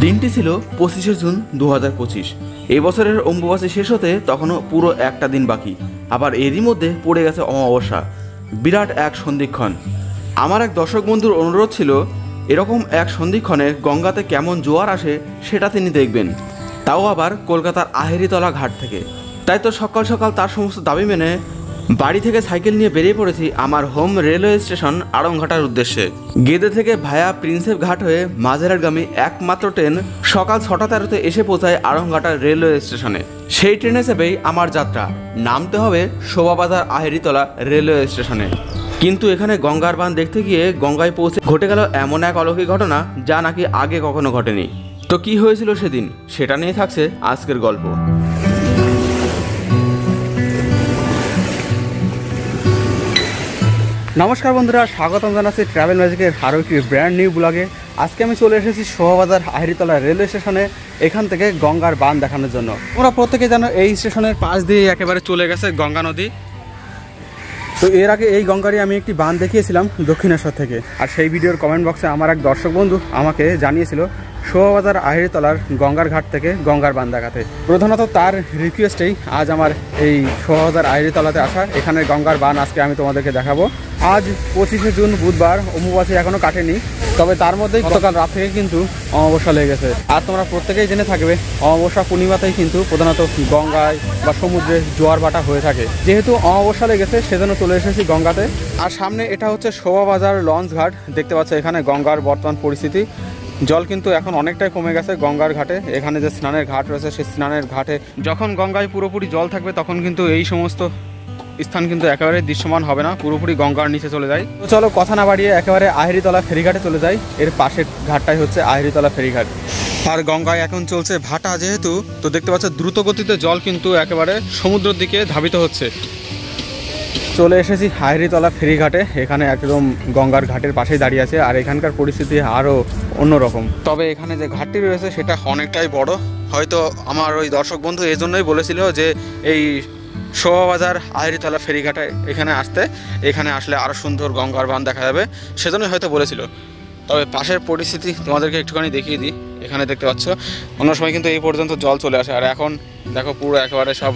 দিনটি ছিল 25শে জুন 2025। এই বছরের অম্বুবাচী শেষ হতে তখনও পুরো একটা দিন বাকি। আবার এরই মধ্যে পড়ে গেছে অমাবস্যা, বিরাট এক সন্ধিক্ষণ। আমার এক দর্শক বন্ধুর অনুরোধ ছিল এরকম এক সন্ধিক্ষণে গঙ্গাতে কেমন জোয়ার আসে সেটা তিনি দেখবেন, তাও আবার কলকাতার আহেরিতলা ঘাট থেকে। তাই তো সকাল সকাল তার সমস্ত দাবি মেনে বাড়ি থেকে সাইকেল নিয়ে বেরিয়ে পড়েছি আমার হোম রেলওয়ে স্টেশন আড়ংঘাটার উদ্দেশ্যে। গেদে থেকে ভায়া প্রিন্সেপ ঘাট হয়ে মাঝেরহাটগামী একমাত্র ট্রেন সকাল 6:13-তে এসে পৌঁছায় আড়ংঘাটা রেলওয়ে স্টেশনে। সেই ট্রেনে চেপেই আমার যাত্রা। নামতে হবে শোভাবাজার আহেরিতলা রেলওয়ে স্টেশনে। কিন্তু এখানে গঙ্গার বাঁধ দেখতে গিয়ে গঙ্গায় পৌঁছে ঘটে গেল এমন এক অলৌকিক ঘটনা যা নাকি আগে কখনো ঘটেনি। তো কি হয়েছিল সেদিন সেটা নিয়ে থাকছে আজকের গল্প। নমস্কার বন্ধুরা, স্বাগতম জানাচ্ছি ট্রাভেল ম্যাজিকের আরও একটি ব্র্যান্ড নিউ ব্লগে। আজকে আমি চলে এসেছি শোভাবাজার আহেরিতলা রেলওয়ে স্টেশনে, এখান থেকে গঙ্গার বাঁধ দেখানোর জন্য। তোমরা প্রত্যেকে জানো এই স্টেশনের পাশ দিয়ে একেবারে চলে গেছে গঙ্গা নদী। তো এর আগে এই গঙ্গারই আমি একটি বাঁধ দেখিয়েছিলাম দক্ষিণেশ্বর থেকে, আর সেই ভিডিওর কমেন্ট বক্সে আমার এক দর্শক বন্ধু আমাকে জানিয়েছিল শোভাবাজার আহেরিতলার গঙ্গার ঘাট থেকে গঙ্গার বাঁধ দেখাতে। প্রধানত তার রিকোয়েস্টেই আজ আমার এই শোভাবাজার আহেরিতলাতে আসা। এখানে গঙ্গার বাঁধ আজকে আমি তোমাদেরকে দেখাবো। আজ 25শে জুন বুধবার, অম্বুবাচী এখনও কাটেনি, তবে তার মধ্যেই গতকাল রাত থেকে কিন্তু অমাবস্যা লেগে গেছে। আর তোমরা প্রত্যেকেই জেনে থাকবে অমাবস্যা পূর্ণিমাতেই কিন্তু প্রধানত গঙ্গায় বা সমুদ্রে জোয়ার ভাটা হয়ে থাকে। যেহেতু অমাবস্যা লেগেছে সেজন্য চলে এসেছি গঙ্গাতে। আর সামনে এটা হচ্ছে শোভাবাজার লঞ্চ ঘাট, দেখতে পাচ্ছ এখানে গঙ্গার বর্তমান পরিস্থিতি। জল কিন্তু এখন অনেকটাই কমে গেছে গঙ্গার ঘাটে। এখানে যে স্নানের ঘাট রয়েছে সেই স্নানের ঘাটে যখন গঙ্গায় পুরোপুরি জল থাকবে তখন কিন্তু এই সমস্ত স্থান কিন্তু একেবারে দৃশ্যমান হবে না, পুরোপুরি গঙ্গার নিচে চলে যায়। তো চলো কথা না বাড়িয়ে একেবারে আহেরিতলা ফেরিঘাটে চলে যাই। এর পাশের ঘাটটাই হচ্ছে আহেরিতলা ফেরিঘাট। আর গঙ্গায় এখন চলছে ভাটা যেহেতু, তো দেখতে পাচ্ছ দ্রুত গতিতে জল কিন্তু একেবারে সমুদ্রের দিকে ধাবিত হচ্ছে। চলে এসেছি আহেরিতলা ফেরিঘাটে, এখানে একদম গঙ্গার ঘাটের পাশেই দাঁড়িয়ে আছে। আর এখানকার পরিস্থিতি আরও অন্যরকম। তবে এখানে যে ঘাটটি রয়েছে সেটা অনেকটাই বড়। হয়তো আমার ওই দর্শক বন্ধু এই জন্যই বলেছিল যে এই শোভাবাজার আহেরিতলা ফেরিঘাটে এখানে আসতে, এখানে আসলে আরও সুন্দর গঙ্গার বাঁধ দেখা যাবে, সেজন্যই হয়তো বলেছিল। তবে পাশের পরিস্থিতি তোমাদেরকে একটুখানি দেখিয়ে দিই। এখানে দেখতে পাচ্ছ অন্য সময় কিন্তু এই পর্যন্ত জল চলে আসে, আর এখন দেখো পুরো একেবারে সব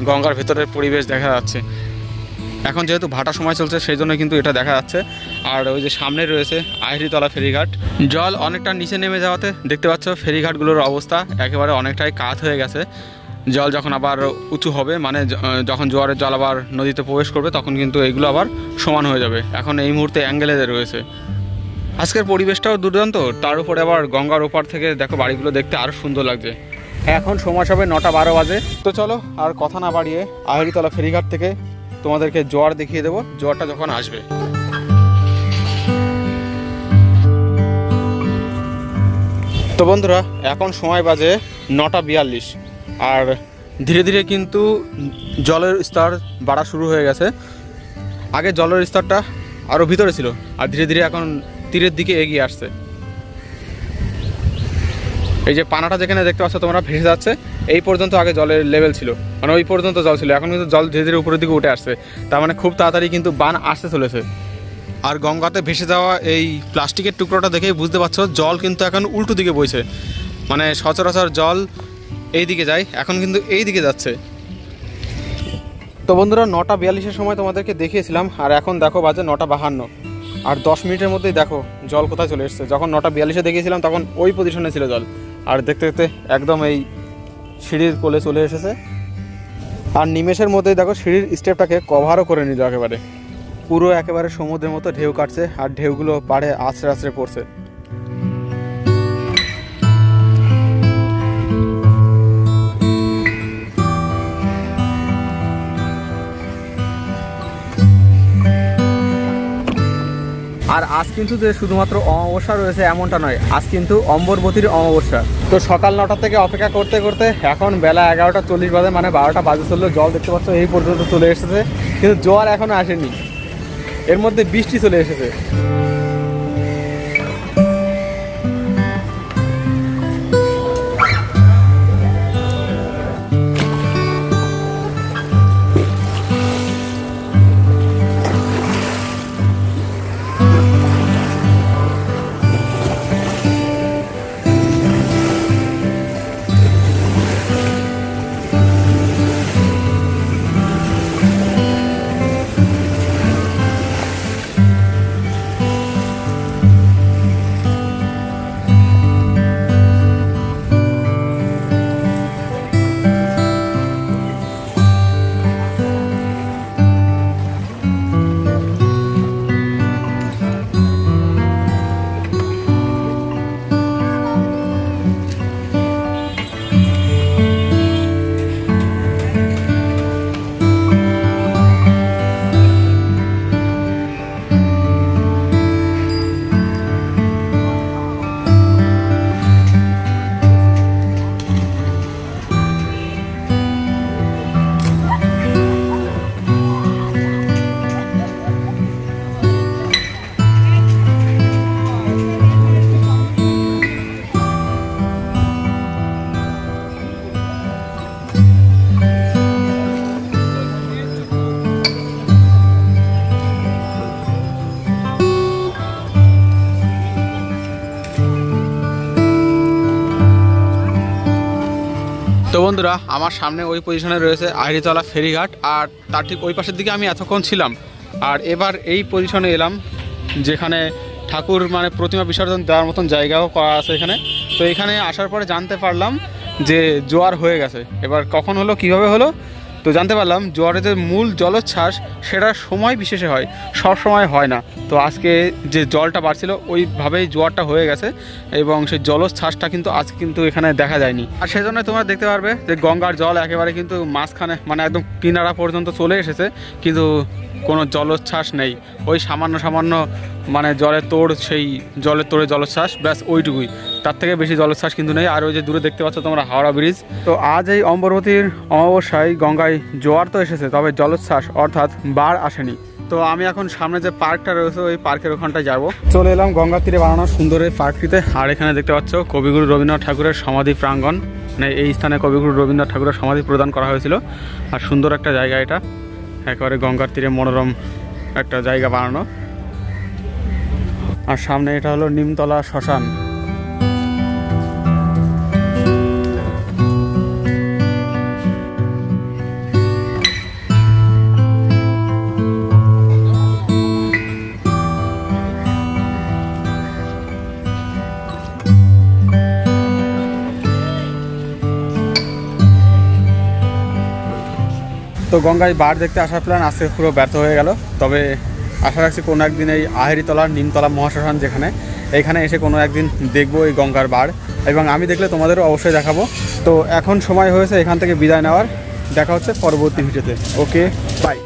গঙ্গার ভেতরের পরিবেশ দেখা যাচ্ছে। এখন যেহেতু ভাটা সময় চলছে সেই জন্য কিন্তু এটা দেখা যাচ্ছে। আর ওই যে সামনে রয়েছে আহেরিতলা ফেরিঘাট। জল অনেকটা নিচে নেমে যাওয়াতে দেখতে পাচ্ছ ফেরিঘাটগুলোর অবস্থা একেবারে অনেকটাই কাত হয়ে গেছে। জল যখন আবার উঁচু হবে, মানে যখন জোয়ারের জল আবার নদীতে প্রবেশ করবে তখন কিন্তু এইগুলো আবার সমান হয়ে যাবে। এখন এই মুহূর্তে অ্যাঙ্গেলে রয়েছে। আজকের পরিবেশটাও দুর্দান্ত, তার উপরে আবার গঙ্গার ওপার থেকে দেখো বাড়িগুলো দেখতে আরও সুন্দর লাগছে। এখন সময় সবে 9:12 বাজে। তো চলো আর কথা না বাড়িয়ে আহেরিতলা ফেরিঘাট থেকে তোমাদেরকে জোয়ার দেখিয়ে দেবো, জোয়ারটা যখন আসবে। তো বন্ধুরা এখন সময় বাজে 9:42, আর ধীরে ধীরে কিন্তু জলের স্তর বাড়া শুরু হয়ে গেছে। আগে জলের স্তরটা আরও ভিতরে ছিল, আর ধীরে ধীরে এখন তীরের দিকে এগিয়ে আসছে। এই যে পানাটা যেখানে দেখতে পাচ্ছ তোমরা ভেসে যাচ্ছে, এই পর্যন্ত আগে জলের লেভেল ছিল, মানে ওই পর্যন্ত জল ছিল। এখন কিন্তু জল ধীরে ধীরে উপরের দিকে উঠে আসছে, তার মানে খুব তাড়াতাড়ি কিন্তু বান আসতে চলেছে। আর গঙ্গাতে ভেসে যাওয়া এই প্লাস্টিকের টুকরোটা দেখেই বুঝতে পারছো জল কিন্তু এখন উল্টো দিকে বইছে। মানে সচরাচর জল এই দিকে যায়, এখন কিন্তু এই দিকে যাচ্ছে। তো বন্ধুরা 9:42-এর সময় তোমাদেরকে দেখিয়েছিলাম, আর এখন দেখো বাজে 9:52, আর 10 মিনিটের মধ্যেই দেখো জল কোথায় চলে এসছে। যখন 9:42-এ দেখিয়েছিলাম তখন ওই পজিশনে ছিল জল, আর দেখতে দেখতে একদম এই সিঁড়ির কোলে চলে এসেছে। আর নিমেষের মধ্যেই দেখো সিঁড়ির স্টেপটাকে কভারও করে নিল একেবারে। পুরো একেবারে সমুদ্রের মতো ঢেউ কাটছে, আর ঢেউগুলো পাড়ে আছড়ে আছড়ে পড়ছে। আর আজ কিন্তু যে শুধুমাত্র অমাবস্যা রয়েছে এমনটা নয়, আজ কিন্তু অম্বরবতীর অমাবস্যা। তো সকাল 9টা থেকে অপেক্ষা করতে করতে এখন বেলা 11:40 বাজে, মানে 12টা বাজে চললো। জল দেখতে পাচ্ছ এই পর্যন্ত চলে এসেছে, কিন্তু জোয়ার এখনো আসেনি। এর মধ্যে বৃষ্টি চলে এসেছে। বন্ধুরা, আমার সামনে ওই পজিশনে রয়েছে আহিরিতলা ফেরিঘাট, আর তার ঠিক ওই পাশের দিকে আমি এতক্ষণ ছিলাম। আর এবার এই পজিশনে এলাম যেখানে ঠাকুর মানে প্রতিমা বিসর্জন দেওয়ার মতন জায়গাও করা আছে এখানে। তো এখানে আসার পরে জানতে পারলাম যে জোয়ার হয়ে গেছে। এবার কখন হলো, কিভাবে হলো, তো জানতে পারলাম জোয়ারের যে মূল জলোচ্ছ্বাস সেটা সময় বিশেষে হয়, সব সময় হয় না। তো আজকে যে জলটা বাড়ছিল ওইভাবেই জোয়ারটা হয়ে গেছে, এবং সেই জলোচ্ছ্বাসটা কিন্তু আজকে কিন্তু এখানে দেখা যায়নি। আর সেজন্য তোমরা দেখতে পারবে যে গঙ্গার জল একেবারে কিন্তু মাঝখানে মানে একদম কিনারা পর্যন্ত চলে এসেছে, কিন্তু কোনো জলোচ্ছ্বাস নেই। ওই সামান্য সামান্য মানে জলের তোড়, সেই জলের তোড়ে জলোচ্ছ্বাস, ব্যাস ওইটুকুই, তার থেকে বেশি জলোচ্ছ্বাস কিন্তু নেই। আর ওই যে দূরে দেখতে পাচ্ছ তোমরা হাওড়া ব্রিজ। তো আজ এই অম্বরবতীর অমাবস্যায় গঙ্গায় জোয়ার তো এসেছে, তবে জলোচ্ছ্বাস অর্থাৎ বাড় আসেনি। তো আমি এখন সামনে যে পার্কটা রয়েছে ওই পার্কের ওখানটায় যাবো। চলে এলাম গঙ্গার তীরে বানানো সুন্দর এই পার্কটিতে। আর এখানে দেখতে পাচ্ছ কবিগুরু রবীন্দ্রনাথ ঠাকুরের সমাধি প্রাঙ্গণ, মানে এই স্থানে কবিগুরু রবীন্দ্রনাথ ঠাকুরের সমাধি প্রদান করা হয়েছিল। আর সুন্দর একটা জায়গা এটা, একেবারে গঙ্গার তীরে মনোরম একটা জায়গা বানানো। আর সামনে এটা হলো নিমতলা শ্মশান। তো গঙ্গায় বার দেখতে আসার প্ল্যান আজকে পুরো ব্যর্থ হয়ে গেল। তবে আশা রাখছি কোনো একদিন এই আহিরিতলা নিমতলা মহাশ্মশান যেখানে, এখানে এসে কোনো একদিন দেখবো এই গঙ্গার বার, এবং আমি দেখলে তোমাদেরও অবশ্যই দেখাবো। তো এখন সময় হয়েছে এখান থেকে বিদায় নেওয়ার। দেখা হচ্ছে পরবর্তী ভিডিওতে। ওকে, বাই।